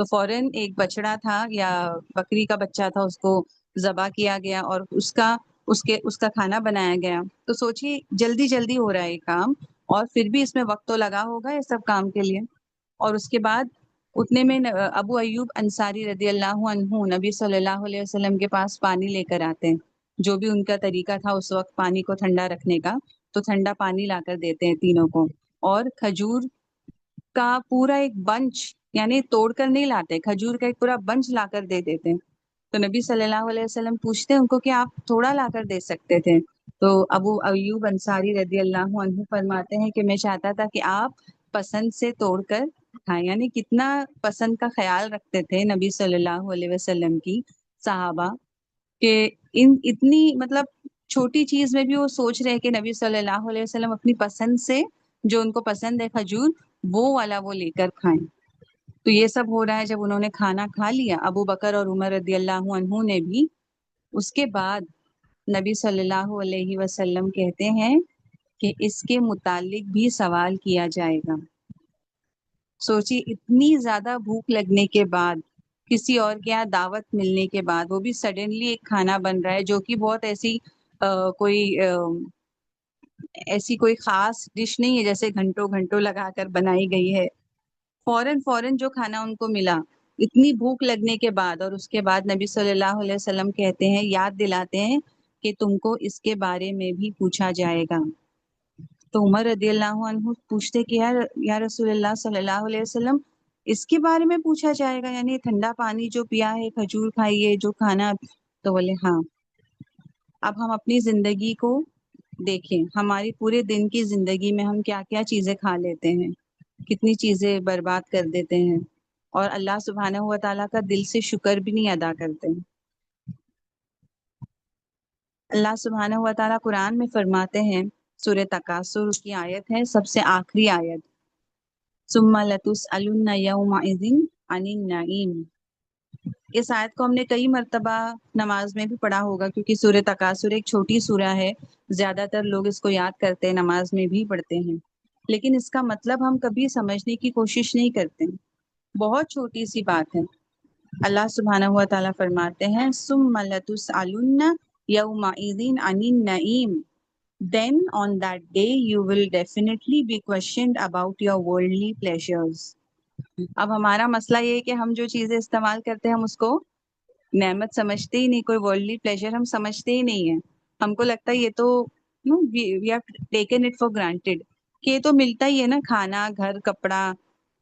تو فوراً ایک بچڑا تھا یا بکری کا بچہ تھا، اس کو ذبح کیا گیا اور اس کا کھانا بنایا گیا. تو سوچیے جلدی جلدی ہو رہا ہے یہ کام، اور پھر بھی اس میں وقت تو لگا ہوگا یہ سب کام کے لیے. اور اس کے بعد اتنے میں ابو ایوب انصاری رضی اللہ عنہ نبی صلی اللہ علیہ وسلم کے پاس پانی لے کر آتے ہیں. جو بھی ان کا طریقہ تھا اس وقت پانی کو ٹھنڈا رکھنے کا، تو ٹھنڈا پانی لا کر دیتے ہیں تینوں کو. اور کھجور کا پورا ایک بنچ، یعنی توڑ کر نہیں لاتے، کھجور کا ایک پورا بنچ لا کر دے دیتے ہیں. تو نبی صلی اللہ علیہ وسلم پوچھتے ہیں ان کو کہ آپ تھوڑا لا کر دے سکتے تھے. تو ابو ایوب انصاری رضی اللہ عنہ فرماتے ہیں کہ میں چاہتا تھا کہ آپ پسند سے توڑ کر کھائیں. یعنی کتنا پسند کا خیال رکھتے تھے نبی صلی اللہ علیہ وسلم کی صحابہ، کہ اتنی مطلب چھوٹی چیز میں بھی وہ سوچ رہے کہ نبی صلی اللہ علیہ وسلم اپنی پسند سے جو ان کو پسند ہے کھجور، وہ والا وہ لے کر کھائیں. تو یہ سب ہو رہا ہے جب انہوں نے کھانا کھا لیا ابو بکر اور عمر رضی اللہ عنہ نے بھی. اس کے بعد نبی صلی اللہ علیہ وسلم کہتے ہیں کہ اس کے متعلق بھی سوال کیا جائے گا. سوچی اتنی زیادہ بھوک لگنے کے بعد، کسی اور کے یہاں دعوت ملنے کے بعد، وہ بھی سڈنلی ایک کھانا بن رہا ہے جو کہ بہت ایسی کوئی خاص ڈش نہیں ہے جیسے گھنٹوں گھنٹوں لگا کر بنائی گئی ہے. فوراً جو کھانا ان کو ملا اتنی بھوک لگنے کے بعد، اور اس کے بعد نبی صلی اللہ علیہ وسلم کہتے ہیں، یاد دلاتے ہیں کہ تم کو اس کے بارے میں بھی پوچھا جائے گا. تو عمر رضی اللہ عنہ پوچھتے کہ یا رسول اللہ صلی اللہ علیہ وسلم، اس کے بارے میں پوچھا جائے گا؟ یعنی ٹھنڈا پانی جو پیا ہے، کھجور کھائی ہے، جو کھانا. تو بولے ہاں. اب ہم اپنی زندگی کو دیکھیں، ہماری پورے دن کی زندگی میں ہم کیا کیا چیزیں کھا لیتے ہیں، کتنی چیزیں برباد کر دیتے ہیں، اور اللہ سبحانہ و تعالیٰ کا دل سے شکر بھی نہیں ادا کرتے. اللہ سبحانہ و تعالیٰ قرآن میں فرماتے ہیں، سورہ تکاثر کی آیت ہے سب سے آخری آیت، ثم لتسألن یومئذ عن النعیم. اس آیت کو ہم نے کئی مرتبہ نماز میں بھی پڑھا ہوگا، کیونکہ سورہ تکاثر ایک چھوٹی سورہ ہے، زیادہ تر لوگ اس کو یاد کرتے ہیں، نماز میں بھی پڑھتے ہیں، لیکن اس کا مطلب ہم کبھی سمجھنے کی کوشش نہیں کرتے. بہت چھوٹی سی بات ہے. اللہ سبحانہ و تعالیٰ فرماتے ہیں، ثم لتسألن یومئذ عن ul-Naeem. Then on that day you will definitely be questioned about your worldly pleasures. اب ہمارا مسئلہ یہ ہے کہ ہم جو چیزیں استعمال کرتے ہیں ہم اس کو نعمت سمجھتے ہی نہیں، کوئی ورلڈلی پلیجر ہم سمجھتے ہی نہیں ہے. ہم کو لگتا ہے یہ تو we have taken it for granted کہ یہ تو ملتا ہی ہے نا، کھانا، گھر، کپڑا،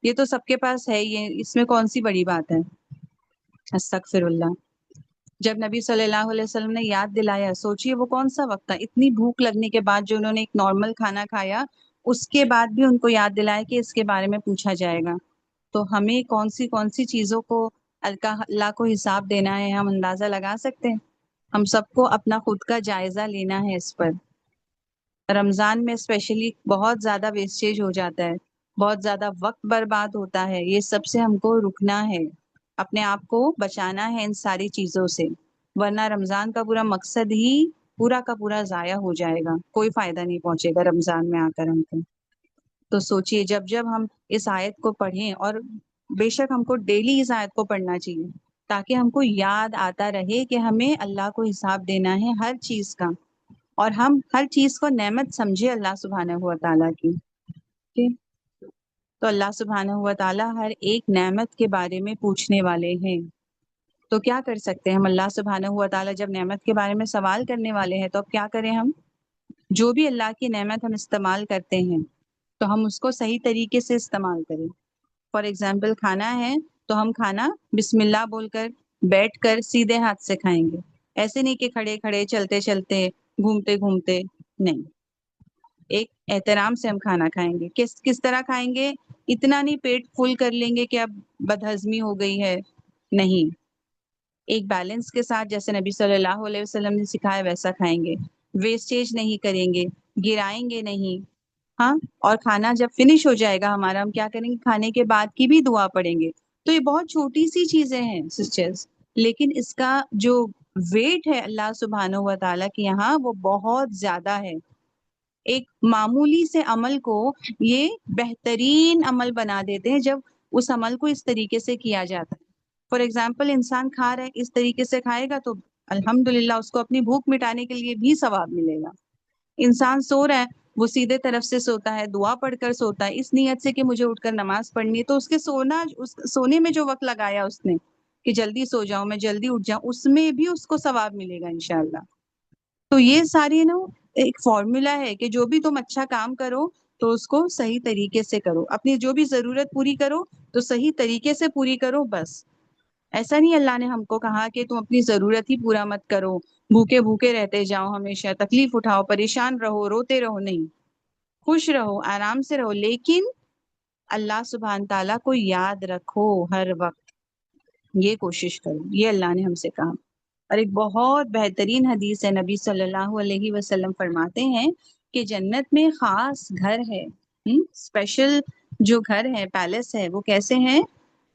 یہ تو سب کے پاس ہے، یہ اس میں کون سی بڑی بات ہے. استغفر اللہ. جب نبی صلی اللہ علیہ وسلم نے یاد دلایا، سوچئے وہ کون سا وقت تھا، اتنی بھوک لگنے کے بعد جو انہوں نے ایک نارمل کھانا کھایا، اس کے بعد بھی ان کو یاد دلایا کہ اس کے بارے میں پوچھا جائے گا. تو ہمیں کون سی چیزوں کو اللہ کو حساب دینا ہے، ہم اندازہ لگا سکتے ہیں. ہم سب کو اپنا خود کا جائزہ لینا ہے اس پر. رمضان میں اسپیشلی بہت زیادہ ویسٹیج ہو جاتا ہے، بہت زیادہ وقت برباد ہوتا ہے. یہ سب سے ہم کو رکنا ہے، اپنے آپ کو بچانا ہے ان ساری چیزوں سے، ورنہ رمضان کا پورا مقصد ہی پورا کا پورا ضائع ہو جائے گا، کوئی فائدہ نہیں پہنچے گا رمضان میں آ کر ہم کو. تو سوچئے جب ہم اس آیت کو پڑھیں، اور بے شک ہم کو ڈیلی اس آیت کو پڑھنا چاہیے تاکہ ہم کو یاد آتا رہے کہ ہمیں اللہ کو حساب دینا ہے ہر چیز کا، اور ہم ہر چیز کو نعمت سمجھے اللہ سبحانہ و تعالیٰ کی. تو اللہ سبحانہ و تعالیٰ ہر ایک نعمت کے بارے میں پوچھنے والے ہیں. تو کیا کر سکتے ہیں ہم؟ اللہ سبحانہ و تعالیٰ جب نعمت کے بارے میں سوال کرنے والے ہیں تو اب کیا کریں ہم؟ جو بھی اللہ کی نعمت ہم استعمال کرتے ہیں تو ہم اس کو صحیح طریقے سے استعمال کریں. فار ایگزامپل کھانا ہے تو ہم کھانا بسم اللہ بول کر بیٹھ کر سیدھے ہاتھ سے کھائیں گے، ایسے نہیں کہ کھڑے کھڑے، چلتے چلتے، گھومتے گھومتے، نہیں. ایک احترام سے ہم کھانا کھائیں گے. کس طرح کھائیں گے؟ اتنا نہیں پیٹ فل کر لیں گے کہ اب بدہضمی ہو گئی ہے، نہیں. ایک بیلنس کے ساتھ جیسے نبی صلی اللہ علیہ وسلم نے سکھایا ویسا کھائیں گے. ویسٹیج نہیں کریں گے، گرائیں گے نہیں. ہاں، اور کھانا جب فنش ہو جائے گا ہمارا، ہم کیا کریں گے؟ کھانے کے بعد کی بھی دعا پڑھیں گے. تو یہ بہت چھوٹی سی چیزیں ہیں سسٹرز، لیکن اس کا جو ویٹ ہے اللہ سبحانہ و تعالیٰ کے یہاں وہ بہت زیادہ ہے. ایک معمولی سے عمل کو یہ بہترین عمل بنا دیتے ہیں جب اس عمل کو اس طریقے سے کیا جاتا ہے. فار ایگزامپل انسان کھا رہا ہے، اس طریقے سے کھائے گا تو الحمدللہ اس کو اپنی بھوک مٹانے کے لیے بھی ثواب ملے گا. انسان سو رہا ہے، وہ سیدھے طرف سے سوتا ہے، دعا پڑھ کر سوتا ہے اس نیت سے کہ مجھے اٹھ کر نماز پڑھنی ہے، تو اس کے سونے میں جو وقت لگایا اس نے کہ جلدی سو جاؤں، میں جلدی اٹھ جاؤں، اس میں بھی اس کو ثواب ملے گا انشاءاللہ. تو یہ ساری نا ایک فارمولا ہے کہ جو بھی تم اچھا کام کرو تو اس کو صحیح طریقے سے کرو، اپنی جو بھی ضرورت پوری کرو تو صحیح طریقے سے پوری کرو بس. ایسا نہیں اللہ نے ہم کو کہا کہ تم اپنی ضرورت ہی پورا مت کرو، بھوکے بھوکے رہتے جاؤ، ہمیشہ تکلیف اٹھاؤ، پریشان رہو، روتے رہو. نہیں، خوش رہو، آرام سے رہو، لیکن اللہ سبحانہ تعالیٰ کو یاد رکھو ہر وقت. یہ کوشش کرو، یہ اللہ نے ہم سے کہا. اور ایک بہت بہترین حدیث ہے، نبی صلی اللہ علیہ وسلم فرماتے ہیں کہ جنت میں خاص گھر ہے، اسپیشل جو گھر ہے، پیلس ہے، وہ کیسے ہیں؟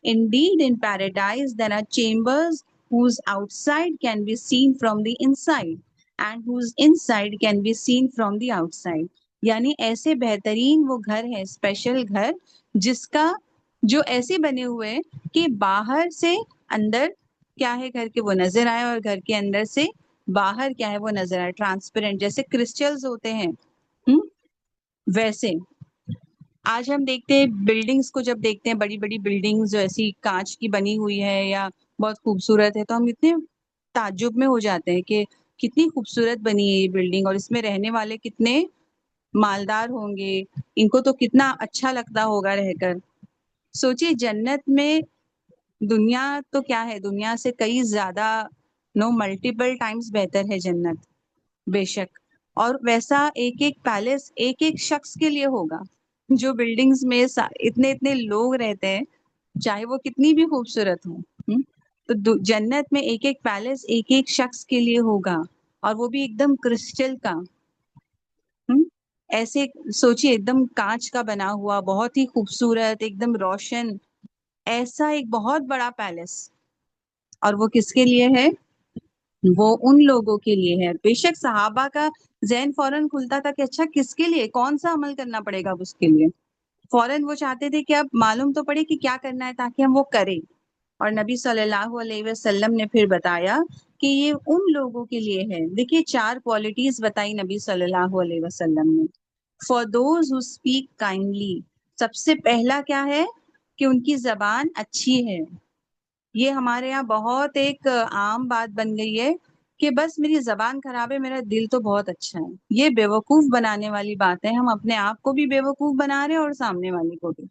Indeed, in paradise there are chambers whose outside can be seen from the inside and whose inside can be seen from the outside. یعنی ایسے بہترین وہ گھر ہے، اسپیشل گھر، جس کا جو ایسے بنے ہوئے کہ باہر سے اندر کیا ہے گھر کے وہ نظر آئے، اور گھر کے اندر سے باہر کیا ہے وہ نظر آئے، ٹرانسپیرنٹ، جیسے کرسٹلز ہوتے ہیں ویسے. آج ہم دیکھتے ہیں بلڈنگز کو، جب دیکھتے ہیں بڑی بڑی بلڈنگز جو ایسی کانچ کی بنی ہوئی ہے یا بہت خوبصورت ہے، تو ہم اتنے تعجب میں ہو جاتے ہیں کہ کتنی خوبصورت بنی ہے یہ بلڈنگ، اور اس میں رہنے والے کتنے مالدار ہوں گے، ان کو تو کتنا اچھا لگتا ہوگا رہ کر. سوچئے جنت میں دنیا تو کیا ہے، دنیا سے کئی زیادہ ملٹیپل ٹائمز بہتر ہے جنت، بے شک. اور ویسا ایک ایک پیلس ایک ایک شخص کے لیے ہوگا. جو بلڈنگز میں اتنے اتنے لوگ رہتے ہیں، چاہے وہ کتنی بھی خوبصورت ہوں، تو جنت میں ایک ایک پیلس ایک ایک شخص کے لیے ہوگا، اور وہ بھی ایک دم کرسٹل کا. ایسے سوچیے ایک دم کانچ کا بنا ہوا، بہت ہی خوبصورت، ایک دم روشن، ایسا ایک بہت بڑا پیلس. اور وہ کس کے لیے ہے؟ وہ ان لوگوں کے لیے ہے. بے شک صحابہ کا ذہن فوراً کھلتا تھا کہ اچھا کس کے لیے، کون سا عمل کرنا پڑے گا اس کے لیے. فوراً وہ چاہتے تھے کہ اب معلوم تو پڑے کہ کیا کرنا ہے تاکہ ہم وہ کریں. اور نبی صلی اللہ علیہ وسلم نے پھر بتایا کہ یہ ان لوگوں کے لیے ہے. دیکھیے 4 کوالٹیز بتائی نبی صلی اللہ علیہ وسلم نے. For those who speak kindly, سب سے پہلا کیا ہے کہ ان کی زبان اچھی ہے. یہ ہمارے یہاں بہت ایک عام بات بن گئی ہے کہ بس میری زبان خراب ہے، میرا دل تو بہت اچھا ہے. یہ بیوقوف بنانے والی بات ہے. ہم اپنے آپ کو بھی بیوقوف بنا رہے ہیں اور سامنے والے کو بھی.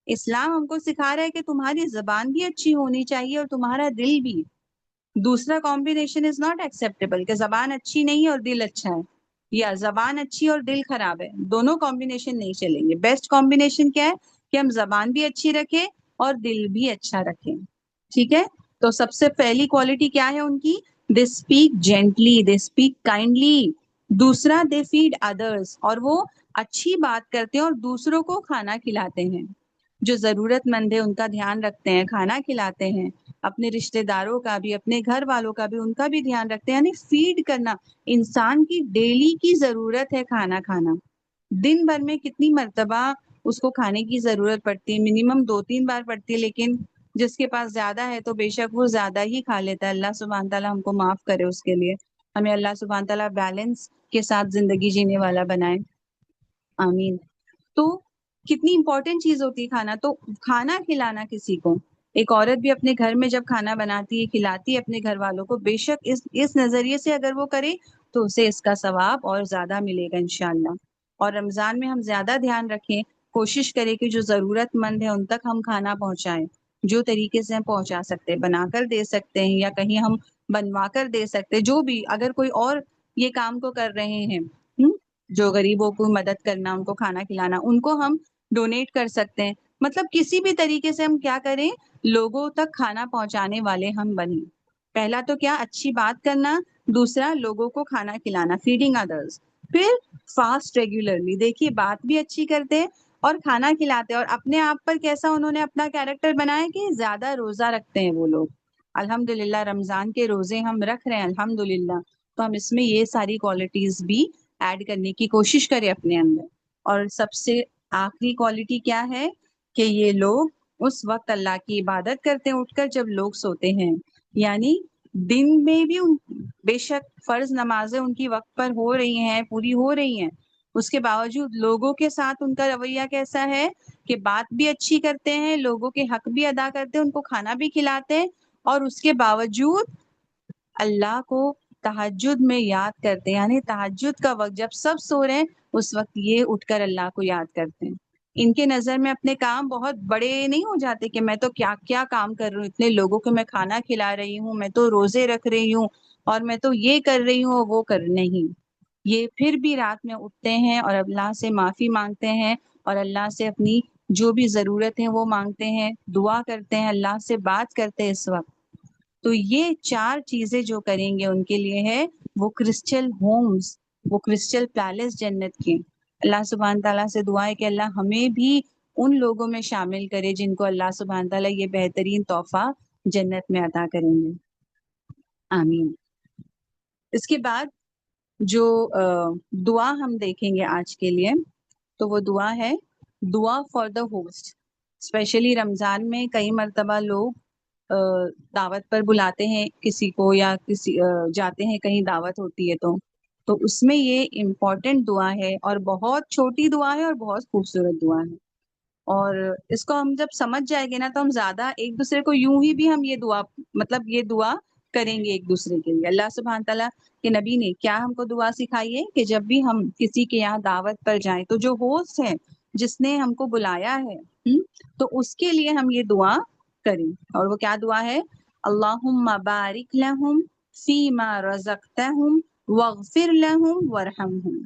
اسلام ہم کو سکھا رہا ہے کہ تمہاری زبان بھی اچھی ہونی چاہیے اور تمہارا دل بھی. دوسرا کمبینیشن از ناٹ ایکسیپٹیبل کہ زبان اچھی نہیں ہے اور دل اچھا ہے، یا زبان اچھی اور دل خراب ہے. دونوں کمبینیشن نہیں چلیں گے. بیسٹ کمبینیشن کیا ہے کہ ہم زبان بھی اچھی رکھیں اور دل بھی اچھا رکھیں. ٹھیک ہے؟ تو سب سے پہلی کوالٹی کیا ہے ان کی؟ They speak gently, they speak kindly. دوسرا دے فیڈ ادرس، اور وہ اچھی بات کرتے ہیں اور دوسروں کو کھانا کھلاتے ہیں. جو ضرورت مند ہے ان کا دھیان رکھتے ہیں، کھانا کھلاتے ہیں. اپنے رشتہ داروں کا بھی، اپنے گھر والوں کا بھی، ان کا بھی دھیان رکھتے ہیں. یعنی فیڈ کرنا انسان کی ڈیلی کی ضرورت ہے. کھانا کھانا دن بھر میں کتنی مرتبہ اس کو کھانے کی ضرورت پڑتی ہے؟ منیمم 2-3 بار پڑتی ہے. لیکن جس کے پاس زیادہ ہے تو بے شک وہ زیادہ ہی کھا لیتا ہے. اللہ سبحانہ تعالیٰ ہم کو معاف کرے اس کے لیے. ہمیں اللہ سبحانہ تعالیٰ بیلنس کے ساتھ زندگی جینے والا بنائے، آمین. تو کتنی امپورٹنٹ چیز ہوتی ہے کھانا. تو کھانا کھلانا کسی کو، ایک عورت بھی اپنے گھر میں جب کھانا بناتی ہے، کھلاتی ہے اپنے گھر والوں کو، بے شک اس نظریے سے اگر وہ کرے تو اسے اس کا ثواب اور زیادہ ملے گا انشاءاللہ. اور رمضان میں ہم زیادہ دھیان رکھیں، کوشش کریں کہ جو ضرورت مند ہے ان تک ہم کھانا پہنچائیں. جو طریقے سے ہم پہنچا سکتے ہیں، بنا کر دے سکتے ہیں یا کہیں ہم بنوا کر دے سکتے ہیں. جو بھی اگر کوئی اور یہ کام کو کر رہے ہیں، جو غریبوں کو مدد کرنا، ان کو کھانا کھلانا، ان کو ہم ڈونیٹ کر سکتے ہیں. مطلب کسی بھی طریقے سے ہم کیا کریں، لوگوں تک کھانا پہنچانے والے ہم بنیں. پہلا تو کیا، اچھی بات کرنا. دوسرا لوگوں کو کھانا کھلانا، فیڈنگ ادرس. پھر فاسٹ ریگولرلی. دیکھیے بات بھی اچھی کرتے اور کھانا کھلاتے، اور اپنے آپ پر کیسا انہوں نے اپنا کیریکٹر بنایا کہ زیادہ روزہ رکھتے ہیں وہ لوگ. الحمدللہ رمضان کے روزے ہم رکھ رہے ہیں الحمدللہ. تو ہم اس میں یہ ساری کوالٹیز بھی ایڈ کرنے کی کوشش کریں اپنے اندر. اور سب سے آخری کوالٹی کیا ہے کہ یہ لوگ اس وقت اللہ کی عبادت کرتے ہیں اٹھ کر جب لوگ سوتے ہیں. یعنی دن میں بھی بے شک فرض نمازیں ان کی وقت پر ہو رہی ہیں، پوری ہو رہی ہیں، اس کے باوجود لوگوں کے ساتھ ان کا رویہ کیسا ہے کہ بات بھی اچھی کرتے ہیں، لوگوں کے حق بھی ادا کرتے ہیں، ان کو کھانا بھی کھلاتے ہیں، اور اس کے باوجود اللہ کو تہجد میں یاد کرتے ہیں. یعنی تہجد کا وقت جب سب سو رہے ہیں اس وقت یہ اٹھ کر اللہ کو یاد کرتے ہیں. ان کے نظر میں اپنے کام بہت بڑے نہیں ہو جاتے کہ میں تو کیا کیا کام کر رہی ہوں، اتنے لوگوں کو میں کھانا کھلا رہی ہوں، میں تو روزے رکھ رہی ہوں، اور میں تو یہ کر رہی ہوں وہ کر نہیں. یہ پھر بھی رات میں اٹھتے ہیں اور اللہ سے معافی مانگتے ہیں، اور اللہ سے اپنی جو بھی ضرورت ہے وہ مانگتے ہیں، دعا کرتے ہیں، اللہ سے بات کرتے ہیں اس وقت. تو یہ 4 چیزیں جو کریں گے ان کے لیے ہے وہ کرسٹل ہومز، وہ کرسٹل پیلس جنت کے. اللہ سبحانہ تعالیٰ سے دعا ہے کہ اللہ ہمیں بھی ان لوگوں میں شامل کرے جن کو اللہ سبحانہ تعالیٰ یہ بہترین تحفہ جنت میں عطا کریں گے. آمین. اس کے بعد جو دعا ہم دیکھیں گے آج کے لیے، تو وہ دعا ہے دعا فار دا ہوسٹ. اسپیشلی رمضان میں کئی مرتبہ لوگ دعوت پر بلاتے ہیں کسی کو، یا کسی جاتے ہیں کہیں دعوت ہوتی ہے تو اس میں یہ امپورٹنٹ دعا ہے، اور بہت چھوٹی دعا ہے اور بہت خوبصورت دعا ہے. اور اس کو ہم جب سمجھ جائیں گے نا تو ہم زیادہ ایک دوسرے کو یوں ہی بھی ہم یہ دعا مطلب یہ دعا کریں گے ایک دوسرے کے لیے. اللہ سبحانہ تعالیٰ کے نبی نے کیا ہم کو دعا سکھائی ہے کہ جب بھی ہم کسی کے یہاں دعوت پر جائیں تو جو ہوسٹ ہے جس نے ہم کو بلایا ہے تو اس کے لیے ہم یہ دعا کریں. اور وہ کیا دعا ہے؟ اللہم بارک لہم فیما رزقتہم واغفر لہم وارحمہم.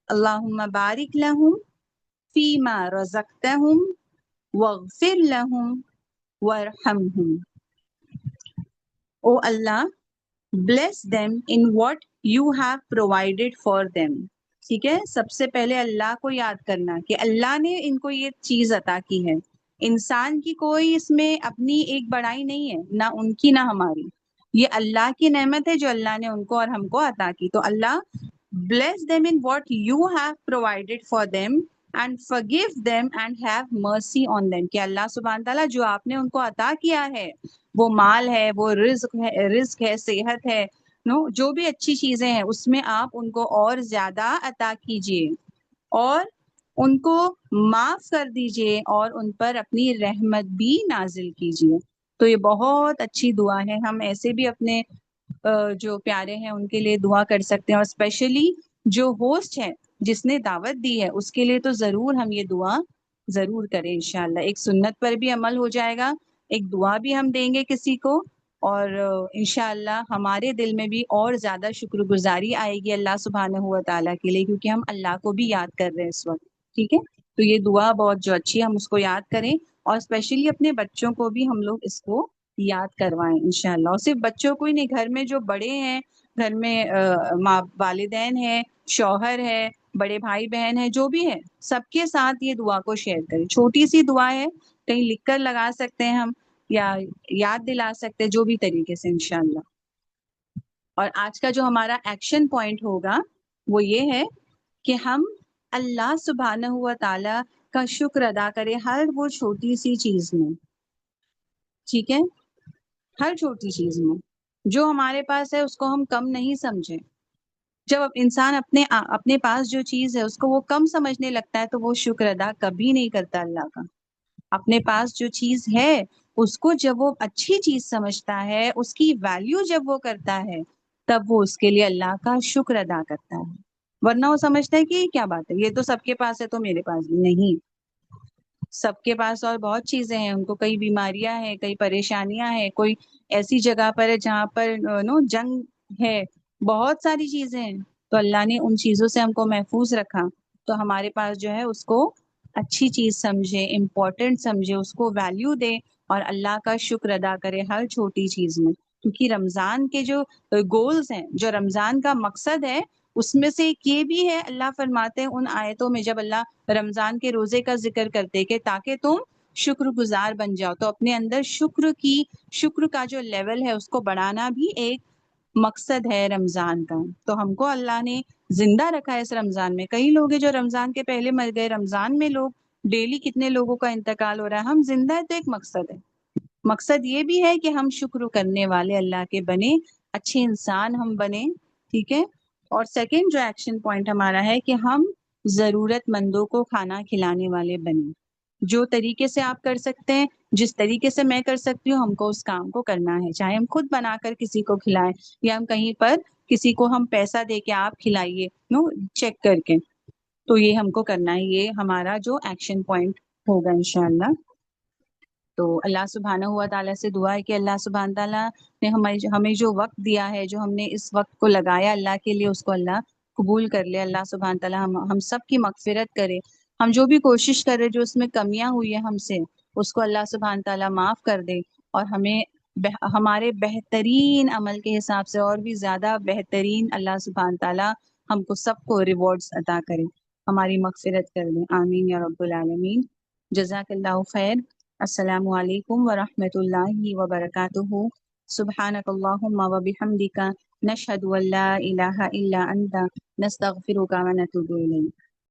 اللہم بارک لہم فیما رزقتہم واغفر لہم وارحمہم. او اللہ bless them in what you have provided for them. ٹھیک ہے، سب سے پہلے اللہ کو یاد کرنا کہ اللہ نے ان کو یہ چیز عطا کی ہے. انسان کی کوئی اس میں اپنی ایک بڑائی نہیں ہے، نہ ان کی نہ ہماری. یہ اللہ کی نعمت ہے جو اللہ نے ان کو اور ہم کو عطا کی. تو اللہ bless them in what you have provided for them and forgive them and have mercy on them. کہ اللہ سبحانہ تعالیٰ جو آپ نے ان کو عطا کیا ہے، وہ مال ہے، وہ رزق ہے، صحت ہے، جو بھی اچھی چیزیں ہیں اس میں آپ ان کو اور زیادہ عطا کیجیے، اور ان کو معاف کر دیجیے، اور ان پر اپنی رحمت بھی نازل کیجیے. تو یہ بہت اچھی دعا ہے. ہم ایسے بھی اپنے جو پیارے ہیں ان کے لیے دعا کر سکتے ہیں، اور اسپیشلی جو ہوسٹ ہے جس نے دعوت دی ہے اس کے لیے تو ضرور ہم یہ دعا ضرور کریں انشاءاللہ. ایک سنت پر بھی عمل ہو جائے گا، ایک دعا بھی ہم دیں گے کسی کو، اور انشاءاللہ ہمارے دل میں بھی اور زیادہ شکر گزاری آئے گی اللہ سبحانہ ہوا تعالیٰ کے لیے، کیونکہ ہم اللہ کو بھی یاد کر رہے ہیں اس وقت. ٹھیک ہے، تو یہ دعا بہت جو اچھی ہے ہم اس کو یاد کریں، اور اسپیشلی اپنے بچوں کو بھی ہم لوگ اس کو یاد کروائیں انشاءاللہ. اور صرف بچوں کو ہی نہیں، گھر میں جو بڑے ہیں، گھر میں والدین ہیں، شوہر ہے، بڑے بھائی بہن ہیں، جو بھی ہے سب کے ساتھ یہ دعا کو شیئر کریں. چھوٹی سی دعا ہے، کہیں لکھ کر لگا سکتے ہیں ہم، یا یاد دلا سکتے، جو بھی طریقے سے انشاءاللہ. اور آج کا جو ہمارا ایکشن پوائنٹ ہوگا وہ یہ ہے کہ ہم اللہ سبحانہ ہوا تعالیٰ کا شکر ادا کریں ہر وہ چھوٹی سی چیز میں. ٹھیک ہے، ہر چھوٹی چیز میں جو ہمارے پاس ہے اس کو ہم کم نہیں سمجھیں. جب انسان اپنے پاس جو چیز ہے اس کو وہ کم سمجھنے لگتا ہے تو وہ شکر ادا کبھی نہیں کرتا اللہ کا. اپنے پاس جو چیز ہے اس کو جب وہ اچھی چیز سمجھتا ہے، اس کی ویلیو جب وہ کرتا ہے، تب وہ اس کے لیے اللہ کا شکر ادا کرتا ہے. ورنہ وہ سمجھتا ہے کہ یہ کیا بات ہے، یہ تو سب کے پاس ہے تو میرے پاس بھی نہیں. سب کے پاس اور بہت چیزیں ہیں، ان کو کئی بیماریاں ہیں، کئی پریشانیاں ہیں، کوئی ایسی جگہ پر ہے جہاں پر جنگ ہے، بہت ساری چیزیں ہیں. تو اللہ نے ان چیزوں سے ہم کو محفوظ رکھا. تو ہمارے پاس جو ہے اس کو اچھی چیز سمجھے، امپورٹنٹ سمجھے، اس کو ویلیو دے، اور اللہ کا شکر ادا کرے ہر چھوٹی چیز میں. کیونکہ رمضان کے جو گولز ہیں، جو رمضان کا مقصد ہے، اس میں سے ایک یہ بھی ہے، اللہ فرماتے ہیں ان آیتوں میں جب اللہ رمضان کے روزے کا ذکر کرتے کہ تاکہ تم شکر گزار بن جاؤ. تو اپنے اندر شکر کا جو لیول ہے اس کو بڑھانا بھی ایک مقصد ہے رمضان کا. تو ہم کو اللہ نے زندہ رکھا ہے اس رمضان میں. کئی لوگ ہیں جو رمضان کے پہلے مر گئے، رمضان میں لوگ ڈیلی کتنے لوگوں کا انتقال ہو رہا ہے. ہم زندہ ہے تو ایک مقصد ہے. مقصد یہ بھی ہے کہ ہم شکر کرنے والے اللہ کے بنے، اچھے انسان ہم بنے. ٹھیک ہے. اور سیکنڈ جو ایکشن پوائنٹ ہمارا ہے کہ ہم ضرورت مندوں کو کھانا کھلانے والے بنے. جو طریقے سے آپ کر سکتے ہیں، جس طریقے سے میں کر سکتی ہوں، ہم کو اس کام کو کرنا ہے. چاہے ہم خود بنا کر کسی کو کھلائیں یا ہم کہیں پر کسی کو ہم پیسہ دے کے آپ کھلائیے چیک کر کے، تو یہ ہم کو کرنا ہے. یہ ہمارا جو ایکشن پوائنٹ ہوگا انشاءاللہ. تو اللہ سبحانہ ہوا تعالیٰ سے دعا ہے کہ اللہ سبحانہ تعالیٰ نے ہمیں جو وقت دیا ہے، جو ہم نے اس وقت کو لگایا اللہ کے لیے، اس کو اللہ قبول کر لے. اللہ سبحانہ تعالیٰ ہم سب کی مغفرت کرے. ہم جو بھی کوشش کرے، جو اس میں کمیاں ہوئی ہیں ہم سے، اس کو اللہ سبحانہ تعالیٰ معاف کر دے، اور ہمیں ہمارے بہترین عمل کے حساب سے اور بھی زیادہ بہترین اللہ سبحانہ تعالیٰ ہم کو سب کو ریوارڈز عطا کرے، ہماری مغفرت کر دیں. آمین یا رب العالمین. جزاک اللہ خیر. السلام علیکم ورحمۃ اللہ وبرکاتہ. سبحانک اللہم وبحمدک، نشہد ان لا الہ الا انت، نستغفرک ونتوب الیک.